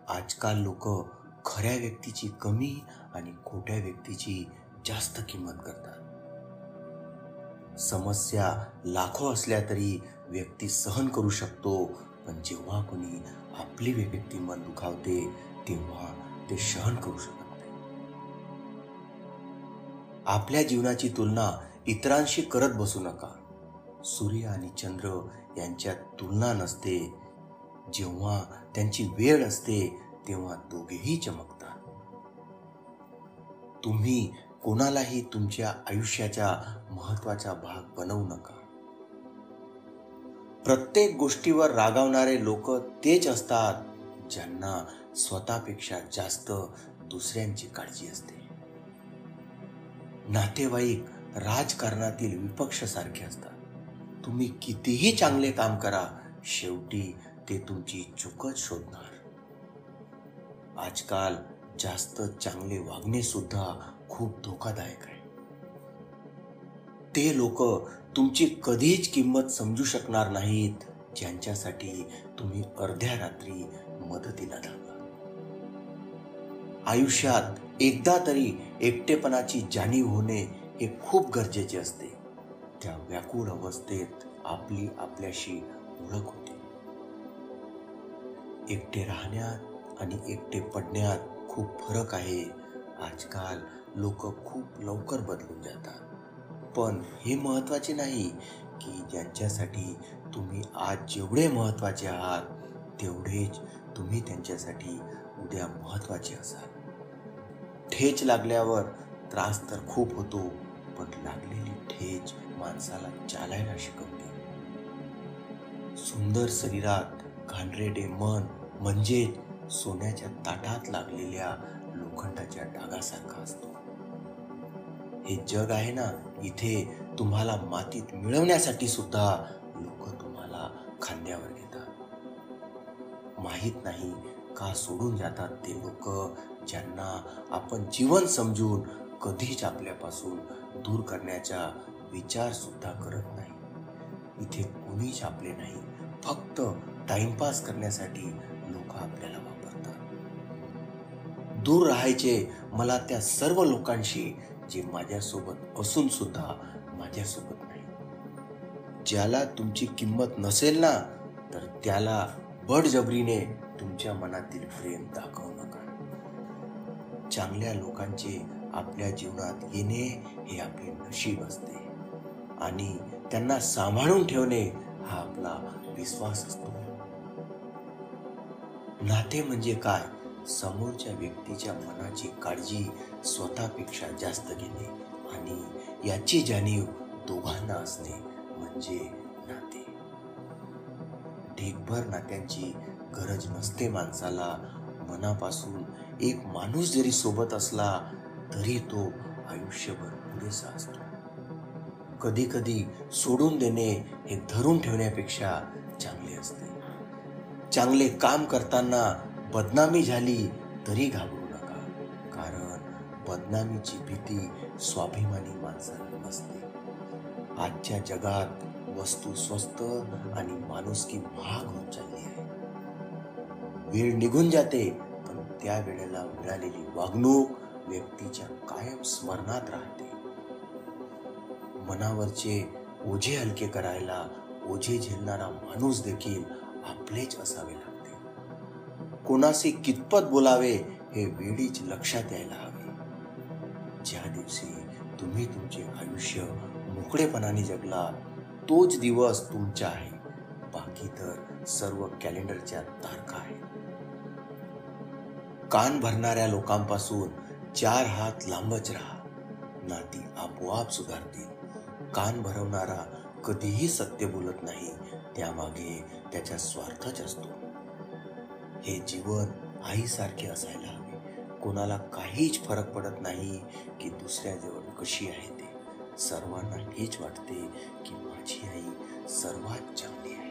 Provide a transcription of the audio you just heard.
आजकाल लोक खऱ्या व्यक्तीची कमी आणि खोट्या व्यक्तीची जास्त किंमत करतात. समस्या लाखो असल्या तरी व्यक्ती सहन करू शकतो, पण जेव्हा कोणी आपली व्यक्ती मन दुखावते तेव्हा ते सहन करू शकत नाही. आपल्या जीवनाची तुलना इतरांशी करत बसू नका. सूर्य आणि चंद्र यांच्यात तुलना नसते. जेव्हा त्यांची वेळ असते तेव्हा दोघेही चमकतात. तुम्ही कोणालाही तुमच्या आयुष्याचा महत्वाचा भाग बनवू नका. प्रत्येक गोष्टीवर रागावणारे लोक तेच असतात ज्यांना स्वतःपेक्षा जास्त दुसऱ्यांची काळजी असते. नातेवाईक राजकारणातील विपक्ष सारखे असतात. तुम्ही कितीही चांगले काम करा, शेवटी ते तुमची चूकच शोधणार. आजकाल जास्त चांगले वागणे सुद्धा खूप धोकादायक आहे. ते लोक तुमची कधीच किंमत समजू शकणार नाहीत ज्यांच्यासाठी तुम्ही अर्ध्या रात्री मदतीला धावला. आयुष्यात एकदा तरी एकटेपणाची जाणीव होणे हे खूप गरजेचे असते. त्या व्याकुळ अवस्थेत आपली आपल्याशी ओळख होते. एकटे राहण्यात आणि एकटे पडण्यात खूप फरक आहे. आजकाल लोक खूप लवकर बदलून जातात, पण हे महत्वाचे नाही की ज्यांच्यासाठी तुम्ही आज जेवढे महत्वाचे आहात तेवढेच तुम्ही त्यांच्यासाठी उद्या महत्वाचे असाल. ठेच लागल्यावर त्रास तर खूप होतो, पण लागलेली ठेच माणसाला चालायला शिकवते. सुंदर शरीरात घाणेरडे मन म्हणजे सोन्याच्या ताटात लागलेल्या लोखंडाच्या डागासारखा असतो. हे जग आहे ना, इथे तुम्हाला मातीत मिळवण्यासाठी सुद्धा लोक तुम्हाला खांद्यावर घेतात. माहित नाही का सोडून जातात ते लोक ज्यांना आपण जीवन समजून कधीच आपल्यापासून दूर करण्याचा विचार सुद्धा करत नाही. इथे कोणीच आपले नाही, फक्त टाइमपास करण्यासाठी लोक आपल्याला वापरतात. दूर राहायचे मला त्या सर्व लोकांशी जे माझ्यासोबत असून सुद्धा माझ्यासोबत नाही. ज्याला तुमची किंमत नसेल ना, तर त्याला बळजबरीने तुमच्या मनातील प्रेम दाखवू नका. चांगल्या लोकांचे आपल्या जीवनात येणे हे आपले नशीब असते आणि त्यांना सांभाळून ठेवणे हा आपला विश्वास असतो. नाते म्हणजे काय? समोरच्या व्यक्तीच्या मनाची काळजी स्वतःपेक्षा जास्त घेणे आणि याची जाणीव दोघांना असणे म्हणजे नाते. ढीगभर नात्यांची गरज नसते माणसाला. मनापासून एक माणूस जरी सोबत असला तरी तो आयुष्यभर पुरेसा असतो. कधी कधी सोडून देणे हे धरून ठेवण्यापेक्षा चांगले असते. चांगले काम करताना बदनामी झाली तरी घाबरू नका, कारण बदनामीची भीती स्वाभिमानी माणसाला नसते. आजच्या जगात वस्तू स्वस्त आणि माणुसकी महाग होत चालली आहे. वेळ निघून जाते, पण त्या वेळेला मिळालेली वागणूक व्यक्तीच्या कायम स्मरणात राहते. मनावरचे ओझे हलके करायला ओझे झेलणारा माणूस देखील आपलेच असावे लागते. कोणाशी कितपत बोलावे हे वेळीच लक्षात यायला हवे. ज्या दिवशी तुम्ही तुमचे आयुष्य मोकळेपणाने जगला तोच दिवस तुमचा आहे. बाकी तर सर्व कॅलेंडरच्या तारखा आहेत. कान भरणाऱ्या लोकांपासून 4 हात लांबच राहा. नाती आपोआप सुधारतील. कान भरवणारा कधीही सत्य बोलत नाही, त्यामागे त्याचा स्वार्थच असतो. हे जीवन आईसारखे असायला हवे. कोणाला काहीच फरक पडत नाही की दुसऱ्याजवळ कशी आहे ते. सर्वांना हेच वाटते की माझी आई सर्वात चांगली आहे.